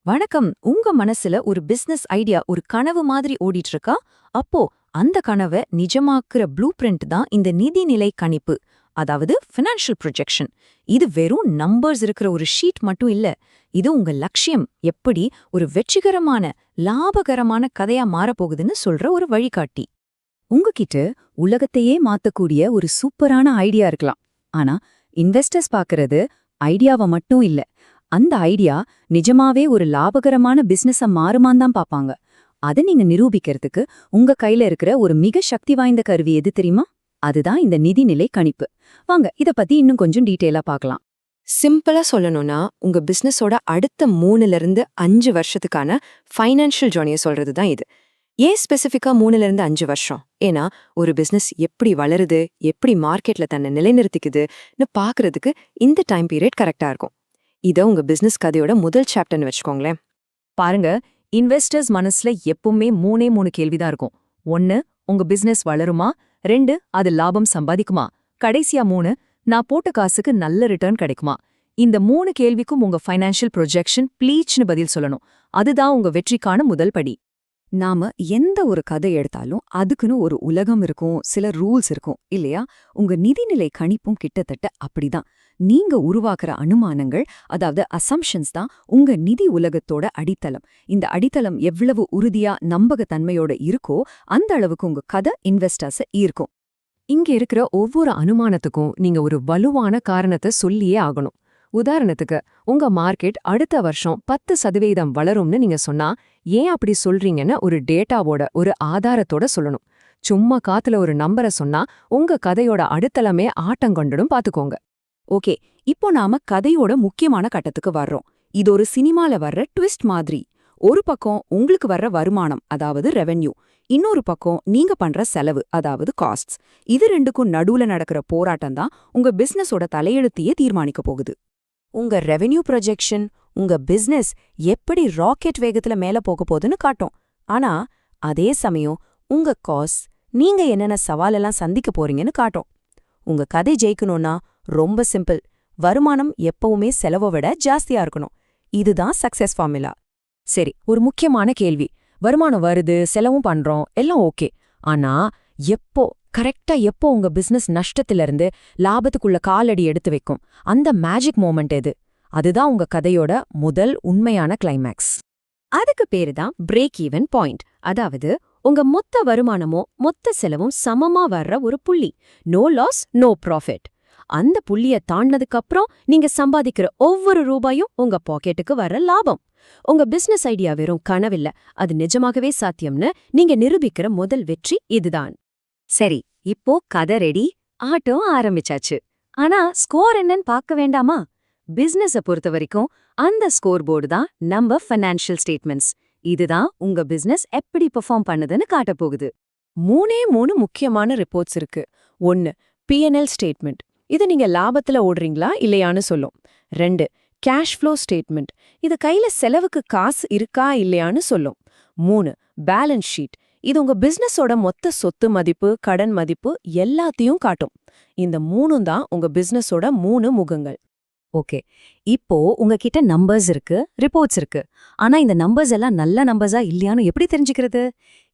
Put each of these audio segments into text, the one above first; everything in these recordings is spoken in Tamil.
வணக்கம். உங்க மனசுல ஒரு பிசினஸ் ஐடியா ஒரு கனவு மாதிரி ஓடிட்டு இருக்கா? அப்போ அந்த கனவை நிஜமாக்குற ப்ளூ பிரிண்ட் தான் இந்த நிதிநிலை கணிப்பு, அதாவது ஃபினான்ஷியல் ப்ரொஜெக்ஷன். இது வெறும் நம்பர்ஸ் இருக்கிற ஒரு ஷீட் மட்டும் இல்ல. இது உங்க லட்சியம் எப்படி ஒரு வெற்றிகரமான, லாபகரமான கதையா மாறப்போகுதுன்னு சொல்ற ஒரு வழிகாட்டி. உங்ககிட்ட உலகத்தையே மாத்தக்கூடிய ஒரு சூப்பரான ஐடியா இருக்கலாம். ஆனா இன்வெஸ்டர்ஸ் பாக்குறது ஐடியாவை மட்டும் இல்ல, அந்த ஐடியா நிஜமாவே ஒரு லாபகரமான பிசினஸா மாறுமான் தான் பாப்பாங்க. அதை நீங்க நிரூபிக்கிறதுக்கு உங்க கையில இருக்கிற ஒரு மிக சக்தி வாய்ந்த கருவி எது தெரியுமா? அதுதான் இந்த நிதிநிலை கணிப்பு. வாங்க இத பத்தி இன்னும் கொஞ்சம் டீட்டெயிலா பார்க்கலாம். சிம்பிளா சொல்லணும்னா, உங்க பிசினஸோட அடுத்த 3ல இருந்து 5 வருஷத்துக்கான ஃபைனான்ஷியல் ஜர்னியை சொல்றது தான் இது. ஏன் ஸ்பெசிஃபிக்கா 3ல இருந்து 5 வருஷம்? ஏன்னா ஒரு பிசினஸ் எப்படி வளருது, எப்படி மார்க்கெட்ல தன்னை நிலைநிறுத்திக்குதுன்னு பாக்குறதுக்கு இந்த டைம் பீரியட் கரெக்டா இருக்கும். இத உங்க பிசினஸ் கதையோட முதல் சாப்டர்னு வச்சுக்கோங்களேன். பாருங்க, இன்வெஸ்டர்ஸ் மனசுல எப்பவுமே மூணே கேள்விதான் இருக்கும். 1, உங்க பிசினஸ் வளருமா? 2, அது லாபம் சம்பாதிக்குமா? கடைசியா 3, நான் போட்ட காசுக்கு நல்ல ரிட்டர்ன் கிடைக்குமா? இந்த 3 கேள்விக்கும் உங்க ஃபைனான்ஷியல் ப்ரொஜெக்ஷன் ப்ளீச்னு பதில் சொல்லணும். அதுதான் உங்க வெற்றிக்கான முதல் படி. நாம எந்த ஒரு கதை எடுத்தாலும் அதுக்குன்னு ஒரு உலகம் இருக்கும், சில ரூல்ஸ் இருக்கும் இல்லையா? உங்க நிதிநிலை கணிப்பும் கிட்டத்தட்ட அப்படிதான். நீங்க உருவாக்குற அனுமானங்கள், அதாவது அசம்ஷன்ஸ் தான் உங்க நிதி உலகத்தோட அடித்தளம். இந்த அடித்தளம் எவ்வளவு உறுதியா நம்பகத்தன்மையோட இருக்கோ அந்த அளவுக்கு உங்க கதை இன்வெஸ்டர்ஸ ஈர்க்கும். இங்க இருக்கிற ஒவ்வொரு அனுமானத்துக்கும் நீங்க ஒரு வலுவான காரணத்தை சொல்லியே ஆகணும். உதாரணத்துக்கு, உங்க மார்க்கெட் அடுத்த வருஷம் 10% வளரும்னு நீங்க சொன்னா, ஏன் அப்படி சொல்றீங்கன்னு ஒரு டேட்டாவோட, ஒரு ஆதாரத்தோட சொல்லணும். சும்மா காத்துல ஒரு நம்பரை சொன்னா உங்க கதையோட அடித்தளமே ஆட்டங்கொண்டடும் பாத்துக்கோங்க. ஓகே, இப்போ நாம கதையோட முக்கியமான கட்டத்துக்கு வர்றோம். இது ஒரு சினிமால வர்ற ட்விஸ்ட் மாதிரி. ஒரு பக்கம் உங்களுக்கு வர்ற வருமானம், அதாவது ரெவென்யூ. இன்னொரு பக்கம் நீங்க பண்ற செலவு, அதாவது காஸ்ட்ஸ். இது ரெண்டுக்கும் நடுவுல நடக்கிற போராட்டம் தான் உங்க பிசினஸோட தலையெழுத்தையே தீர்மானிக்க போகுது. உங்க ரெவென்யூ ப்ரொஜெக்ஷன் உங்க பிசினஸ் எப்படி ராக்கெட் வேகத்துல மேல போக போகுதுன்னு காட்டும். ஆனா அதே சமயம் உங்க காஸ்ட், நீங்க என்னென்ன சவாலெல்லாம் சந்திக்க போறீங்கன்னு காட்டும். உங்க கதை ஜெயிக்கணும்னா ரொம்ப சிம்பிள். வருமானம் எப்பவுமே செலவை விட ஜாஸ்தியா இருக்கணும். இதுதான் சக்சஸ் ஃபார்முலா. சரி, ஒரு முக்கியமான கேள்வி. வருமானம் வருது, செலவும் பண்றோம், எல்லாம் ஓகே. ஆனா கரெக்டா எப்போ உங்க பிசினஸ் நஷ்டத்திலிருந்து லாபத்துக்குள்ள காலடி எடுத்து வைக்கும்? அந்த மேஜிக் மோமெண்ட் எது? அதுதான் உங்க கதையோட முதல் உண்மையான கிளைமேக்ஸ். அதுக்கு பேரு தான் பிரேக் ஈவன் பாயிண்ட். அதாவது உங்க மொத்த வருமானமோ மொத்த செலவும் சமமா வர்ற ஒரு புள்ளி. No loss, no profit. அந்த புள்ளிய தாண்டதுக்கு அப்புறம் நீங்க சம்பாதிக்கிற ஒவ்வொரு ரூபாயும் உங்க பாக்கெட்டுக்கு வர்ற லாபம். உங்க பிசினஸ் ஐடியா வெறும் கனவில்ல, அது நிஜமாகவே சாத்தியம்னு நீங்க நிரூபிக்கிற முதல் வெற்றி இதுதான். சரி, இப்போ கதை ரெடி, ஆட்டம் ஆரம்பிச்சாச்சு. ஆனா ஸ்கோர் என்னன்னு பார்க்க வேண்டாமா? பிசினஸ பொறுத்த வரைக்கும் அந்த ஸ்கோர் போர்டு தான் நம்ம ஃபைனான்ஷியல் ஸ்டேட்மெண்ட்ஸ். இதுதான் உங்க பிசினஸ் எப்படி பெர்ஃபார்ம் பண்ணுதுன்னு காட்டப் போகுது. 3 முக்கியமான ரிப்போர்ட்ஸ் இருக்கு. 1, P&L ஸ்டேட்மெண்ட். இது நீங்க லாபத்துல ஓடுறீங்களா இல்லையான்னு சொல்லும். 2, கேஷ் ஃப்ளோ ஸ்டேட்மெண்ட். இது கையில செலவுக்கு காசு இருக்கா இல்லையான்னு சொல்லும். 3, பேலன்ஸ் ஷீட். இது உங்க பிசினஸோட மொத்த சொத்து மதிப்பு, கடன் மதிப்பு எல்லாத்தையும் காட்டும். இந்த 3ம் தான் உங்க பிசினஸோட 3 முகங்கள். ஓகே, இப்போ உங்ககிட்ட நம்பர்ஸ் இருக்கு, ரிப்போர்ட்ஸ் இருக்கு. ஆனா இந்த நம்பர்ஸ் எல்லாம் நல்ல நம்பர்ஸா இல்லையான்னு எப்படி தெரிஞ்சுக்கிறது?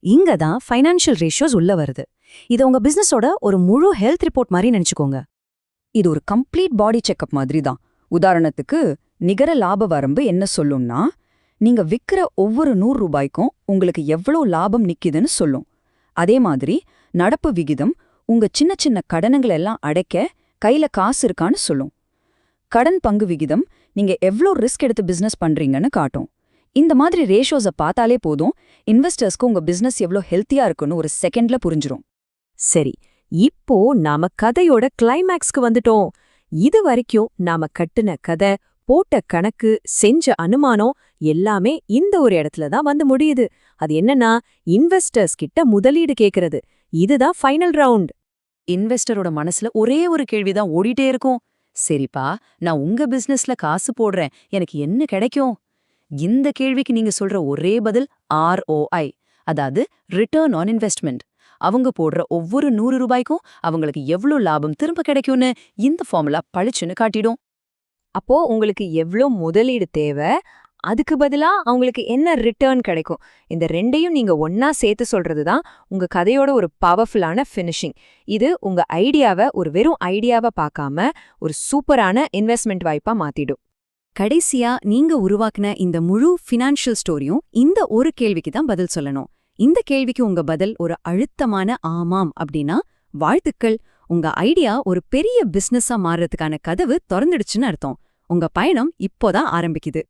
இங்க தான் ஃபைனான்ஷியல் ரேஷியோஸ் உள்ள வருது. இது உங்க பிசினஸோட ஒரு முழு ஹெல்த் ரிப்போர்ட் மாதிரி நினைச்சுக்கோங்க. இது ஒரு கம்ப்ளீட் பாடி செக்அப் மாதிரி தான். உதாரணத்துக்கு, நிகர லாப வரம்பு என்ன சொல்லும்னா, நீங்க விக்கிற ஒவ்வொரு 100 ரூபாய்க்கும் உங்களுக்கு எவ்வளோ லாபம் நிக்குதுன்னு சொல்லும். அதே மாதிரி நடப்பு விகிதம் உங்க சின்ன சின்ன கடனுங்கள் எல்லாம் அடைக்க கையில காசு இருக்கான்னு சொல்லும். கடன் பங்கு விகிதம் நீங்க எவ்வளோ ரிஸ்க் எடுத்து பிசினஸ் பண்றீங்கன்னு காட்டும். இந்த மாதிரி ரேஷியோஸை பார்த்தாலே போதும், இன்வெஸ்டர்ஸ்க்கு உங்க பிசினஸ் எவ்வளோ ஹெல்த்தியா இருக்குன்னு ஒரு செகண்ட்ல புரிஞ்சிரும். சரி, இப்போ நாம கதையோட கிளைமேக்ஸ்க்கு வந்துட்டோம். இது வரைக்கும் நாம கட்டுன கதை, போட்ட கணக்கு, செஞ்ச அனுமானம் எல்லாமே இந்த ஒரு இடத்துல தான் வந்து முடியுது. அது என்னன்னா, இன்வெஸ்டர்ஸ் கிட்ட முதலீடு கேக்குறது. இதுதான் ஃபைனல் ரவுண்ட். இன்வெஸ்டரோட மனசுல ஒரே ஒரு கேள்விதான் ஓடிட்டே இருக்கும். சரிப்பா, நான் உங்க பிசினஸ்ல காசு போடுறேன், எனக்கு என்ன கிடைக்கும்? இந்த கேள்விக்கு நீங்க சொல்ற ஒரே பதில் ROI, அதாவது ரிட்டர்ன் ஆன் இன்வெஸ்ட்மெண்ட். அவங்க போடுற ஒவ்வொரு 100 ரூபாய்க்கும் அவங்களுக்கு எவ்வளோ லாபம் திரும்ப கிடைக்கும்னு இந்த ஃபார்முலா பளிச்சுன்னு காட்டிடும். அப்போ உங்களுக்கு எவ்ளோ முதலீடு தேவை, அதுக்கு பதிலா அவங்களுக்கு என்ன ரிட்டர்ன் கிடைக்கும், இந்த ரெண்டையும் நீங்க ஒண்ணா சேர்த்து சொல்றதுதான் உங்க கதையோட ஒரு பவர்ஃபுல்லான ஃபினிஷிங். இது உங்க ஐடியாவை ஒரு வெறும் ஐடியாவை பார்க்காம ஒரு சூப்பரான இன்வெஸ்ட்மெண்ட் வாய்ப்பா மாத்திடும். கடைசியா நீங்க உருவாக்குன இந்த முழு ஃபினான்ஷியல் ஸ்டோரியும் இந்த ஒரு கேள்விக்கு தான் பதில் சொல்லணும். இந்த கேள்விக்கு உங்க பதில் ஒரு அழுத்தமான ஆமாம் அப்படின்னா வாழ்த்துக்கள், உங்க ஐடியா ஒரு பெரிய பிசினஸா மாறுறதுக்கான கதவு திறந்துடுச்சுன்னு அர்த்தம். உங்க பயணம் இப்போதான் ஆரம்பிக்குது.